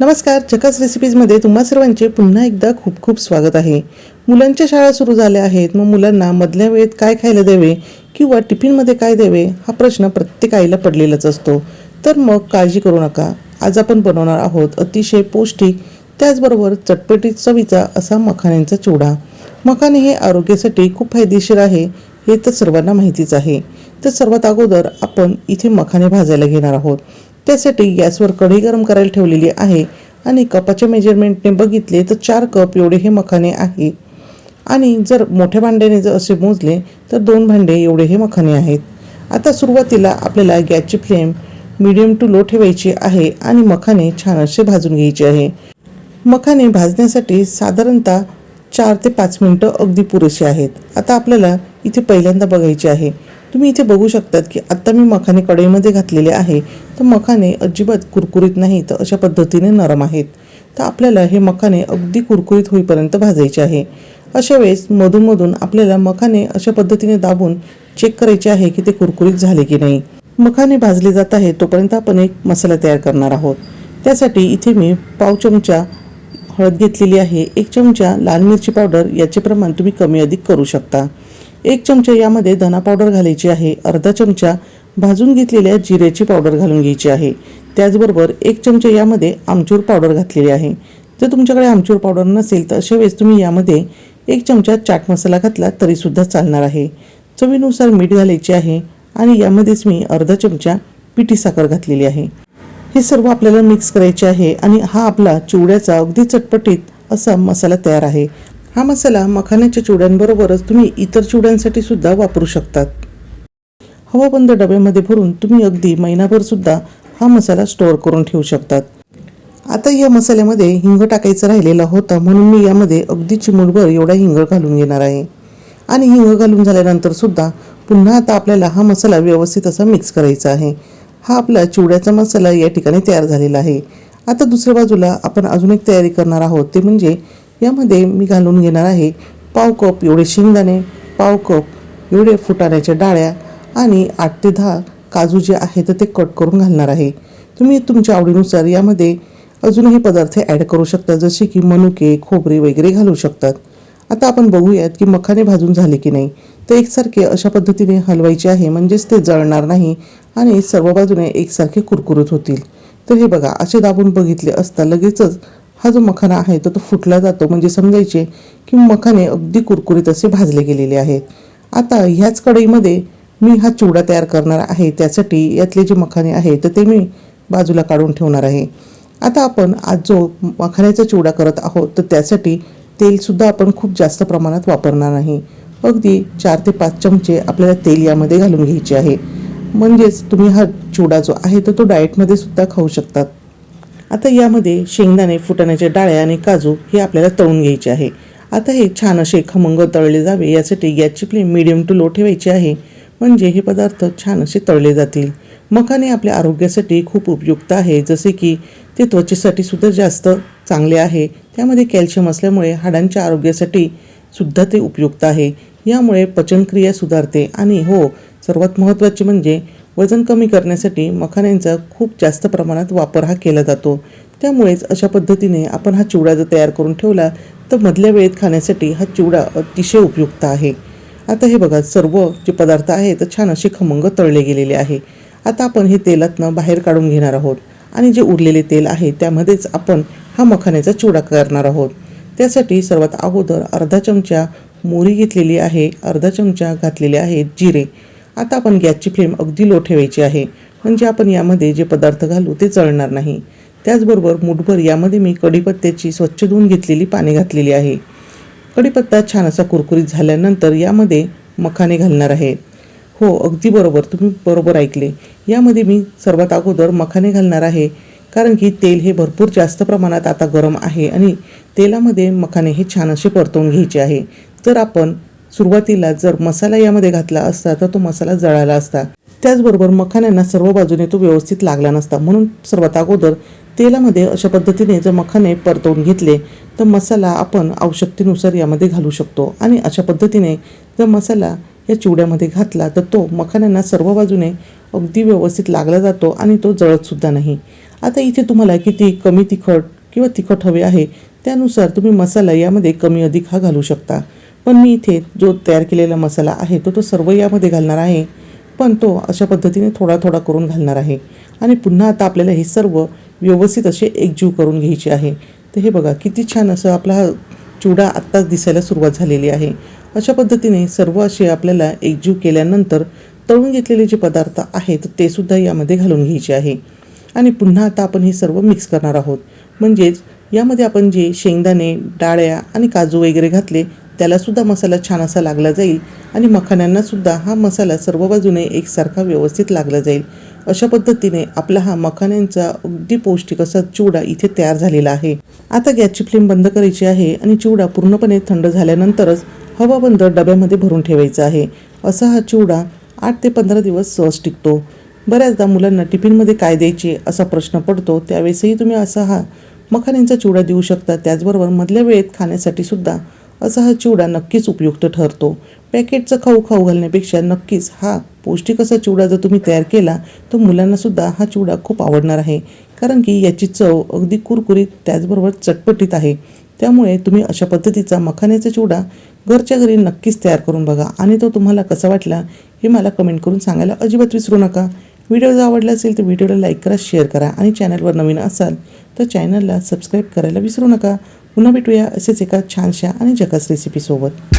नमस्कार, झकास रेसिपीजमध्ये तुम्हा सर्वांचे पुन्हा एकदा खूप खूप स्वागत आहे. मुलांच्या शाळा सुरू झाल्या आहेत. मग मुलांना मधल्या वेळेत काय खायला द्यावे किंवा टिफिनमध्ये काय द्यावे हा प्रश्न प्रत्येक आईला पडलेलाच असतो. तर मग काळजी करू नका. आज आपण बनवणार आहोत अतिशय पौष्टिक त्याचबरोबर चटपटीत चवीचा असा मखाण्यांचा चिवडा. मखाणे हे आरोग्यासाठी खूप फायदेशीर आहे हे तर सर्वांना माहितीच आहे. तर सर्वात अगोदर आपण इथे मखाणे भाजायला घेणार आहोत. त्यासाठी गॅसवर कढई गरम करायला ठेवलेली आहे आणि कपाच्या मेजरमेंटने बघितले तर 4 कप एवढे हे मखाणे आहे. आणि जर मोठ्या भांड्याने जर असे मोजले तर 2 भांडे एवढे हे मखाणे आहेत. आता सुरुवातीला आपल्याला गॅसची फ्लेम मीडियम टू लो ठेवायची आहे आणि मखाणे छान असे भाजून घ्यायचे आहे. मखाणे भाजण्यासाठी साधारणतः 4 ते 5 मिनिटं अगदी पुरेसे आहेत. आता आपल्याला इथे पहिल्यांदा बघायचे आहे. तुम्ही इथे बघू शकतात की आत्ता मी मखाणे कढईमध्ये घातलेले आहे. तर मखाणे अजिबात कुरकुरीत नाही तर अशा पद्धतीने नरम आहेत. तर आपल्याला हे मखाणे अगदी कुरकुरीत होईपर्यंत भाजायचे आहे. अशा वेळेस मधून आपल्याला मखाणे अशा पद्धतीने दाबून चेक करायचे आहे की ते कुरकुरीत झाले की नाही. मखाणे भाजले जात आहे तोपर्यंत आपण एक मसाला तयार करणार आहोत. त्यासाठी इथे मी पाव चमचा हळद घेतलेली आहे. 1 चमचा लाल मिरची पावडर, याचे प्रमाण तुम्ही कमी अधिक करू शकता. 1 चमचा यामध्ये धना पावडर घालायची आहे. अर्धा चमचा भाजून घेतलेल्या जिऱ्याची पावडर घालून घ्यायची आहे. त्याचबरोबर 1 चमचा यामध्ये आमचूर पावडर घातलेली आहे. जर तुमच्याकडे आमचूर पावडर नसेल तर अशा वेळेस तुम्ही यामध्ये 1 चमचा चाट मसाला घातला तरीसुद्धा चालणार आहे. चवीनुसार मीठ घालायचे आहे आणि यामध्येच मी अर्धा चमचा पिठी साखर घातलेली आहे. हे सर्व आपल्याला मिक्स करायचे आहे आणि हा आपला चिवड्याचा अगदी चटपटीत असा मसाला तयार आहे. हा मसाला मखाण्याच्या चिवड्यांबरोबरच तुम्ही इतर चिवड्यांसाठी सुद्धा वापरू शकतात. हवाबंद डब्यामध्ये भरून तुम्ही अगदी महिनाभर सुद्धा हा मसाला स्टोअर करून ठेवू शकतात. आता या मसाल्यामध्ये हिंग टाकायचं राहिलेला होता म्हणून मी यामध्ये अगदी चिमूटभर एवढा हिंग घालून घेणार आहे. आणि हिंग घालून झाल्यानंतर सुद्धा पुन्हा आता आपल्याला हा मसाला व्यवस्थित असा मिक्स करायचा आहे. हा आपला चिवड्याचा मसाला या ठिकाणी तयार झालेला आहे. आता दुसऱ्या बाजूला आपण अजून एक तयारी करणार आहोत. ते म्हणजे यामध्ये मी घालून घेणार आहे पाव कप एवढे शेंगदाणे, पाव कप एवढे फुटाण्याच्या डाळ्या आणि 8 ते 10 काजू जे आहेत ते कट करून घालणार आहे. तुम्ही तुमच्या आवडीनुसार यामध्ये अजूनही पदार्थ ॲड करू शकता, जसे की मनुके, खोबरे वगैरे घालू शकतात. आता आपण बघूयात की मखाणे भाजून झाले की नाही. तर एकसारखे अशा पद्धतीने हलवायचे आहे, म्हणजेच ते जळणार नाही आणि सर्व बाजूने एकसारखे कुरकुरीत होतील. तर हे बघा, असे दाबून बघितले असता लगेचच हा जो मखाना आहे तो फुटला जातो, म्हणजे समजायचे की मखाने अगदी कुरकुरीत असे भाजले गेलेले आहेत. आता ह्याच कढईमध्ये मी हा चिवडा तयार करणार आहे. त्यासाठी यातले जे मखाने आहेत तर ते मी बाजूला काढून ठेवणार आहे. आता आपण आज जो मखाण्याचा चिवडा करत आहोत तर त्यासाठी तेलसुद्धा आपण खूप जास्त प्रमाणात वापरणार नाही. अगदी 4 ते 5 चमचे आपल्याला तेल यामध्ये घालून घ्यायचे आहे. म्हणजेच तुम्ही हा चिवडा जो आहे तर तो डाएटमध्ये सुद्धा खाऊ शकतात. आता यामध्ये शेंगदाणे, फुटाण्याच्या डाळ्या आणि काजू हे आपल्याला तळून घ्यायचे आहे. आता हे छान असे खमंग तळले जावे यासाठी गॅसची फ्लेम मीडियम टू लो ठेवायची आहे, म्हणजे हे पदार्थ छान असे तळले जातील. मखाणे आपल्या आरोग्यासाठी खूप उपयुक्त आहे, जसे की ते त्वचेसाठी सुद्धा जास्त चांगले आहे. त्यामध्ये कॅल्शियम असल्यामुळे हाडांच्या आरोग्यासाठी सुद्धा ते उपयुक्त आहे. यामुळे पचनक्रिया सुधारते आणि सर्वात महत्त्वाचे म्हणजे वजन कमी करण्यासाठी मखाण्यांचा खूप जास्त प्रमाणात वापर हा केला जातो. त्यामुळेच अशा पद्धतीने आपण हा चिवडा जर तयार करून ठेवला तर मधल्या वेळेत खाण्यासाठी हा चिवडा अतिशय उपयुक्त आहे. आता हे बघा, सर्व जे पदार्थ आहेत तर छान असे खमंग तळले गेलेले आहे. आता आपण हे तेलातनं बाहेर काढून घेणार आहोत आणि जे उरलेले तेल आहे त्यामध्येच आपण हा मखाण्याचा चिवडा करणार आहोत. त्यासाठी सर्वात अगोदर अर्धा चमचा मोहरी घेतलेली आहे, अर्धा चमचा घातलेले आहेत जिरे. आता आपण गॅसची फ्लेम अगदी लो ठेवायची आहे, म्हणजे आपण यामध्ये जे पदार्थ घालू ते जळणार नाही. त्याचबरोबर मुठभर यामध्ये मी कढीपत्त्याची स्वच्छ धुवून घेतलेली पाने घातलेली आहे. कढीपत्ता छान असा कुरकुरीत झाल्यानंतर यामध्ये मखाणे घालणार आहे. अगदी बरोबर, तुम्ही बरोबर ऐकले. यामध्ये मी सर्वात अगोदर मखाणे घालणार आहे, कारण की तेल हे भरपूर जास्त प्रमाणात आता गरम आहे आणि तेलामध्ये मखाणे हे छान असे परतवून घ्यायचे आहे. जर आपण सुरुवातीला जर मसाला यामध्ये घातला असता तर तो मसाला जळाला असता. त्याचबरोबर मखाण्यांना सर्व बाजूने तो व्यवस्थित लागला नसता. म्हणून सर्वात अगोदर तेलामध्ये अशा पद्धतीने जर मखाणे परतवून घेतले तर मसाला आपण आवश्यकतेनुसार यामध्ये घालू शकतो आणि अशा पद्धतीने जर मसाला या चिवड्यामध्ये घातला तर तो मखाण्यांना सर्व बाजूने अगदी व्यवस्थित लागला जातो आणि तो जळतसुद्धा नाही. आता इथे तुम्हाला किती कमी तिखट किंवा तिखट हवे आहे त्यानुसार तुम्ही मसाला यामध्ये कमी अधिक हा घालू शकता. पण मी इथे जो तयार केलेला मसाला आहे तो सर्व यामध्ये घालणार आहे, पण तो अशा पद्धतीने थोडा थोडा करून घालणार आहे. आणि पुन्हा आता आपल्याला हे सर्व व्यवस्थित असे एकजीव करून घ्यायचे आहे. तर हे बघा किती छान असं आपला हा चिवडा आत्ताच दिसायला सुरुवात झालेली आहे. अशा पद्धतीने सर्व असे आपल्याला एकजीव केल्यानंतर तळून घेतलेले जे पदार्थ आहेत ते सुद्धा यामध्ये घालून घ्यायचे आहे. आणि पुन्हा आता आपण हे सर्व मिक्स करणार आहोत. म्हणजेच यामध्ये आपण जे शेंगदाणे, डाळ्या आणि काजू वगैरे घातले त्यालासुद्धा मसाला छान असा लागला जाईल आणि मखाण्यांनासुद्धा हा मसाला सर्व बाजूने एकसारखा व्यवस्थित लागला जाईल. अशा पद्धतीने आपला हा मखाण्यांचा अगदी पौष्टिक असा चिवडा इथे तयार झालेला आहे. आता गॅसची फ्लेम बंद करायची आहे आणि चिवडा पूर्णपणे थंड झाल्यानंतरच हवाबंद डब्यामध्ये भरून ठेवायचा आहे. असा हा चिवडा 8 ते 15 दिवस सहज टिकतो. बऱ्याचदा मुलांना टिफिनमध्ये काय द्यायचे असा प्रश्न पडतो, त्यावेळेसही तुम्ही असा हा मखाण्यांचा चिवडा देऊ शकता. त्याचबरोबर मधल्या वेळेत खाण्यासाठी सुद्धा असा हा चिवडा नक्कीच उपयुक्त ठरतो. पॅकेटचं खाऊ घालण्यापेक्षा नक्कीच हा पौष्टिक असा चिवडा जर तुम्ही तयार केला तर मुलांनासुद्धा हा चिवडा खूप आवडणार आहे. कारण की याची चव अगदी कुरकुरीत त्याचबरोबर चटपटीत आहे. त्यामुळे तुम्ही अशा पद्धतीचा मखाण्याचा चिवडा घरच्या घरी नक्कीच तयार करून बघा आणि तो तुम्हाला कसा वाटला हे मला कमेंट करून सांगायला अजिबात विसरू नका. व्हिडिओ जर आवडला असेल तर व्हिडिओला लाईक करा, शेअर करा आणि चॅनलवर नवीन असाल तर चॅनलला सबस्क्राईब करायला विसरू नका. पुन्हा भेटूया असेच एका छानशा आणि झकास रेसिपीसोबत.